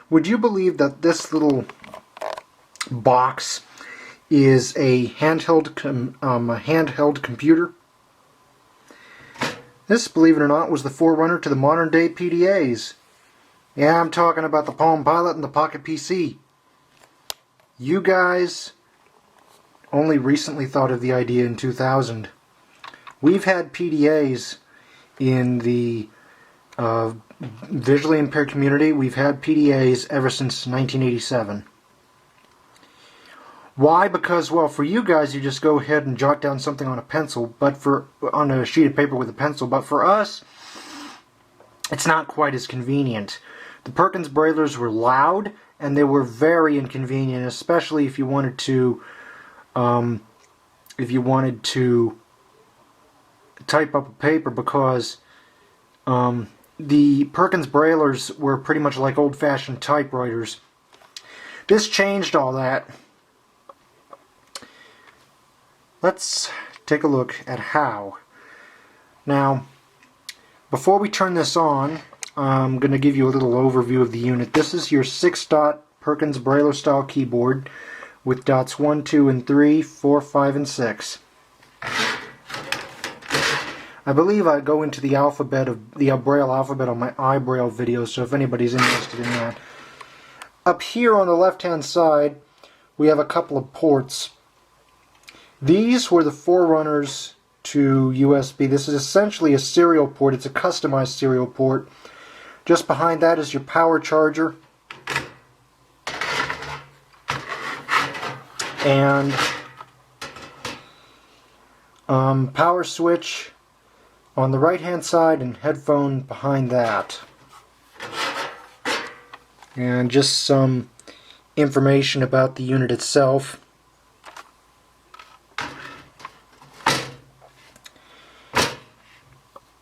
Would you believe that this little box is a handheld computer? This, believe it or not, was the forerunner to the modern day PDAs. Yeah, I'm talking about the Palm Pilot and the Pocket PC. You guys only recently thought of the idea in 2000. We've had PDAs in the visually impaired community. We've had PDAs ever since 1987. Why? Because, well, for you guys, you just go ahead and jot down something on a pencil, on a sheet of paper with a pencil. But for us, it's not quite as convenient. The Perkins Braillers were loud, and they were very inconvenient, especially if you wanted to, type up a paper, because the Perkins Braillers were pretty much like old-fashioned typewriters. This changed all that. Let's take a look at how. Now, before we turn this on, I'm going to give you a little overview of the unit. This is your 6-dot Perkins Brailler style keyboard with dots 1, 2, and 3, 4, 5, and 6. I believe I go into the alphabet of the Braille alphabet on my iBraille video, so if anybody's interested in that. Up here on the left-hand side, we have a couple of ports. These were the forerunners to USB. This is essentially a serial port. It's a customized serial port. Just behind that is your power charger. And power switch on the right hand side and headphone behind that. And just some information about the unit itself.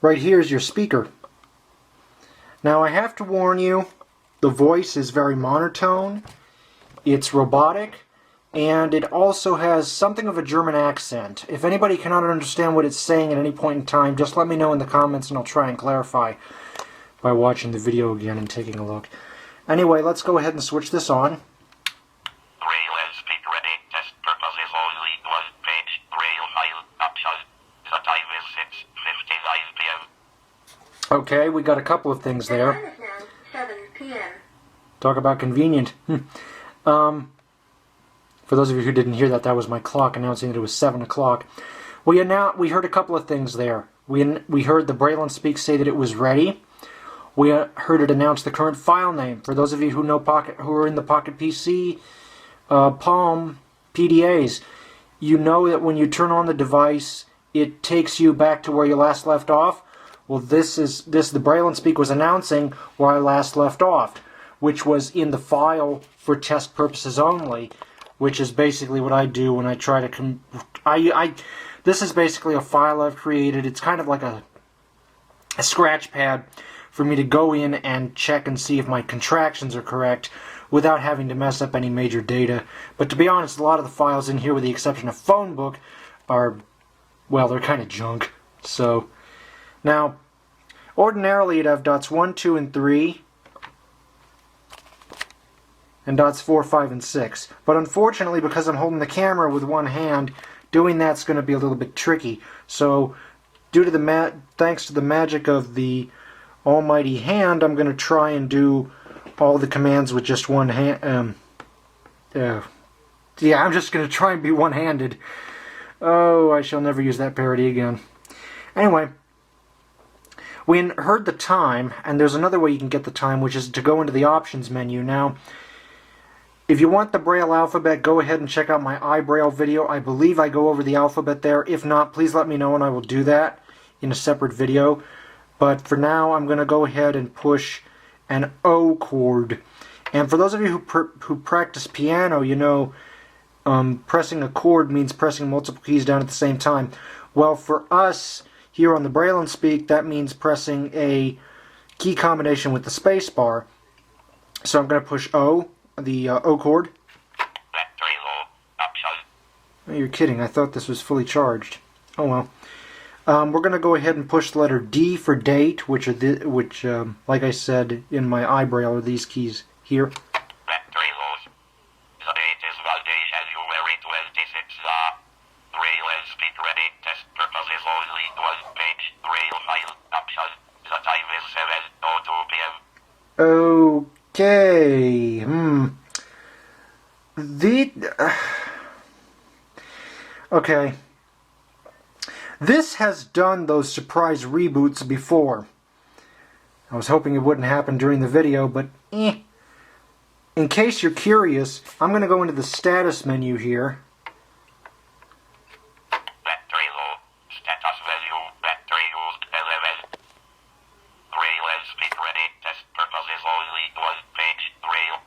Right here is your speaker. Now I have to warn you, the voice is very monotone, it's robotic, and it also has something of a German accent. If anybody cannot understand what it's saying at any point in time, just let me know in the comments and I'll try and clarify by watching the video again and taking a look. Anyway, let's go ahead and switch this on. Okay, we got a couple of things there. 7 p.m. Talk about convenient. For those of you who didn't hear that, that was my clock announcing that it was 7 o'clock. Well, we heard a couple of things there. We heard the Braille and Speak say that it was ready. We heard it announce the current file name. For those of you who know who are in the Pocket PC, Palm PDAs, you know that when you turn on the device, it takes you back to where you last left off. Well, the Braille and Speak was announcing where I last left off, which was in the file for test purposes only, which is basically what I do when I try to this is basically a file I've created. It's kind of like a scratch pad for me to go in and check and see if my contractions are correct without having to mess up any major data. But to be honest, a lot of the files in here, with the exception of phone book, are, well, they're kind of junk. So now, ordinarily you'd have dots 1, 2, and 3, and dots 4, 5, and 6. But unfortunately, because I'm holding the camera with one hand, doing that's going to be a little bit tricky. So, thanks to the magic of the almighty hand, I'm going to try and do all the commands with just one hand. Yeah, I'm just going to try and be one-handed. Oh, I shall never use that parody again. Anyway, we heard the time, and there's another way you can get the time, which is to go into the options menu. Now, if you want the Braille alphabet, go ahead and check out my iBraille video. I believe I go over the alphabet there. If not, please let me know and I will do that in a separate video. But for now, I'm going to go ahead and push an O chord. And for those of you who practice piano, you know pressing a chord means pressing multiple keys down at the same time. Well, for us here on the Braille and Speak, that means pressing a key combination with the space bar. So I'm going to push O, the O chord. Oh, you're kidding. I thought this was fully charged. Oh well. We're going to go ahead and push the letter D for date, which like I said in my iBraille, are these keys here. The date is valid January 26. Braille speak ready. Test purposes only. 1 page. Braille file. Option. The time is 7:02 p.m. Okay. Okay. This has done those surprise reboots before. I was hoping it wouldn't happen during the video, but In case you're curious, I'm going to go into the status menu here. Battery low. Status menu. Battery used 11. Braille speak ready. Test purposes only. 1 page. Braille.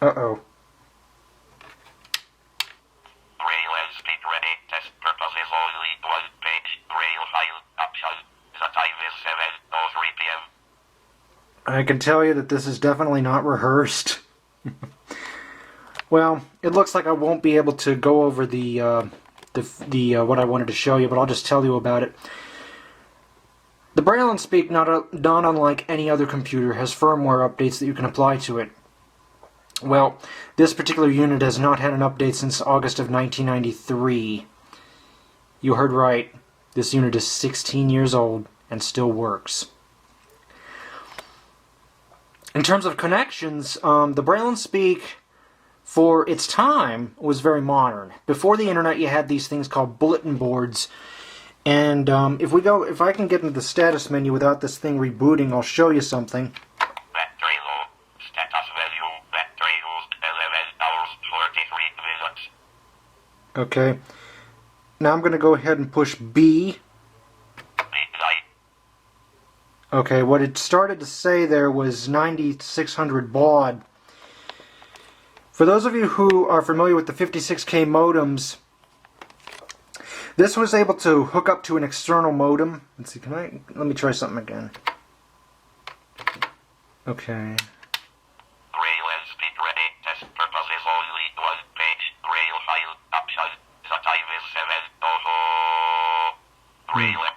Uh-oh. Braille speak ready. Test purposes only. 1 page. Braille file. Option. The time is 7:03 p.m. I can tell you that this is definitely not rehearsed. Well, it looks like I won't be able to go over the what I wanted to show you, but I'll just tell you about it. The Braille and Speak, not unlike any other computer, has firmware updates that you can apply to it. Well, this particular unit has not had an update since August of 1993. You heard right. This unit is 16 years old and still works. In terms of connections, the Braille and Speak, for its time, was very modern. Before the internet, you had these things called bulletin boards. And if I can get into the status menu without this thing rebooting, I'll show you something. Battery low. Status menu. Battery used 11 hours 43 minutes. Okay. Now I'm going to go ahead and push B. Okay, what it started to say there was 9600 baud. For those of you who are familiar with the 56K modems, this was able to hook up to an external modem. Let's see, let me try something again. Okay. Braille speak ready. Test purposes only. 1 page. Braille file. Option. The time is 7:00. Braille.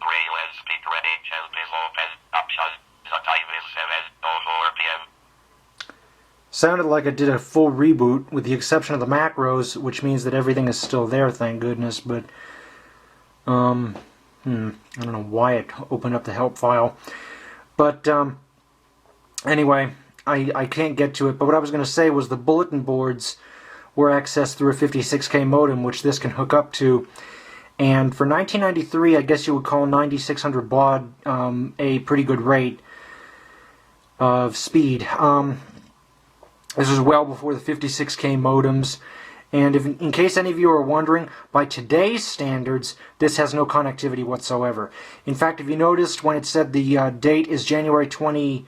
Braille speak ready. Help is open. Option. The time is 7:04 p.m. Sounded like it did a full reboot, with the exception of the macros, which means that everything is still there, thank goodness, but I don't know why it opened up the help file. But anyway, I can't get to it, but what I was going to say was the bulletin boards were accessed through a 56K modem, which this can hook up to. And for 1993, I guess you would call 9600 baud a pretty good rate of speed. This was well before the 56K modems. And in case any of you are wondering, by today's standards, this has no connectivity whatsoever. In fact, if you noticed when it said the date is January 20,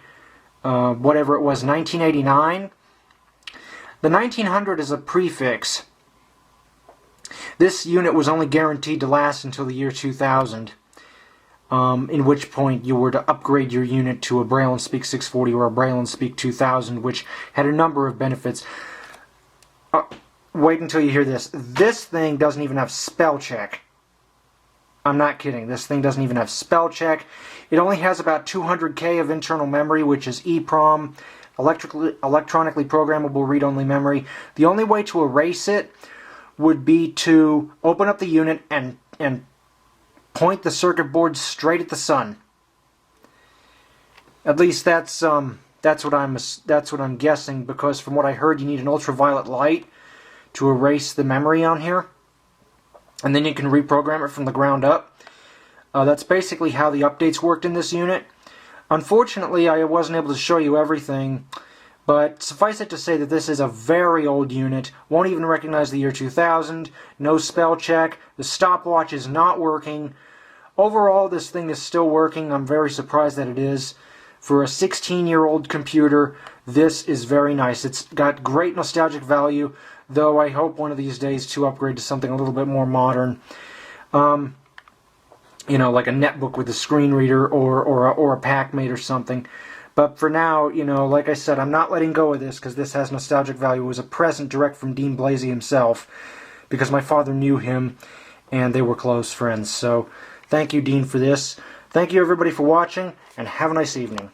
whatever it was, 1989, the 1900 is a prefix. This unit was only guaranteed to last until the year 2000, in which point you were to upgrade your unit to a Braille and Speak 640 or a Braille and Speak 2000, which had a number of benefits. Wait until you hear this. This thing doesn't even have spell check. I'm not kidding. This thing doesn't even have spell check. It only has about 200K of internal memory, which is EEPROM, electronically programmable read-only memory. The only way to erase it would be to open up the unit and point the circuit board straight at the sun. At least that's what I'm guessing, because from what I heard, you need an ultraviolet light to erase the memory on here, and then you can reprogram it from the ground up. That's basically how the updates worked in this unit. Unfortunately, I wasn't able to show you everything, but suffice it to say that this is a very old unit, won't even recognize the year 2000, no spell check, the stopwatch is not working. Overall, this thing is still working. I'm very surprised that it is. For a 16-year-old computer, this is very nice. It's got great nostalgic value, though I hope one of these days to upgrade to something a little bit more modern. You know, like a netbook with a screen reader or a PackMate or something. But for now, you know, like I said, I'm not letting go of this because this has nostalgic value. It was a present direct from Dean Blasey himself, because my father knew him and they were close friends. So thank you, Dean, for this. Thank you, everybody, for watching, and have a nice evening.